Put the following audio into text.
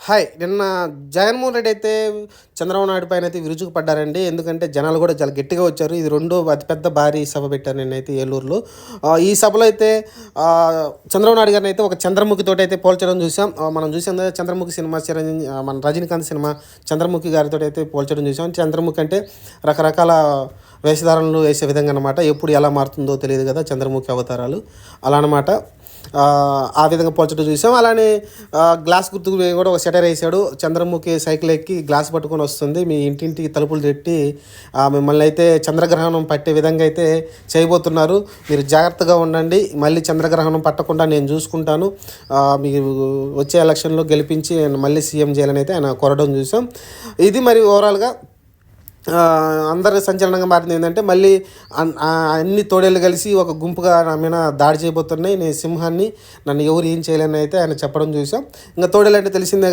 Hi! నిన్న జగన్మోహన్ రెడ్డి అయితే చంద్రబాబు నాయుడు పైన అయితే విరుచుకుపడ్డారండి. ఎందుకంటే జనాలు కూడా చాలా గట్టిగా వచ్చారు. ఇది రెండో అతిపెద్ద భారీ సభ పెట్టారు నిన్నైతే ఏలూరులో. ఈ సభలో అయితే చంద్రబాబు నాయుడు గారిని అయితే ఒక చంద్రముఖితోటి అయితే పోల్చడం చూసాం. మనం చూసాం కదా చంద్రముఖి సినిమా మన రజనీకాంత్ సినిమా చంద్రముఖి గారితో అయితే పోల్చడం చూసాం. చంద్రముఖి అంటే రకరకాల వేషధారణలు వేసే విధంగా అనమాట. ఎప్పుడు ఎలా మారుతుందో తెలియదు కదా చంద్రముఖి అవతారాలు అలా అనమాట. ఆ విధంగా పోల్చడం చూసాం. అలానే గ్లాస్ గుర్తుకు కూడా ఒక సెటర్ వేసాడు. చంద్రముఖి సైకిల్ ఎక్కి గ్లాస్ పట్టుకొని వస్తుంది, మీ ఇంటింటికి తలుపులు తట్టి మిమ్మల్ని అయితే చంద్రగ్రహణం పట్టే విధంగా అయితే చేయబోతున్నారు, మీరు జాగ్రత్తగా ఉండండి, మళ్ళీ చంద్రగ్రహణం పట్టకుండా నేను చూసుకుంటాను, మీరు వచ్చే ఎలక్షన్లో గెలిపించి మళ్ళీ సీఎం చేయాలని అయితే ఆయన కోరడం చూసాం. ఇది మరి ఓవరాల్గా అందరి సంచలనంగా మారింది ఏంటంటే మళ్ళీ అన్ని తోడేళ్ళు కలిసి ఒక గుంపుగా నా మీద దాడి చేయబోతున్నాయి, నేను సింహాన్ని, నన్ను ఎవరు ఏం చేయలేని అయితే ఆయన చెప్పడం చూసాం. ఇంకా తోడేళ్ళు అంటే తెలిసిందే.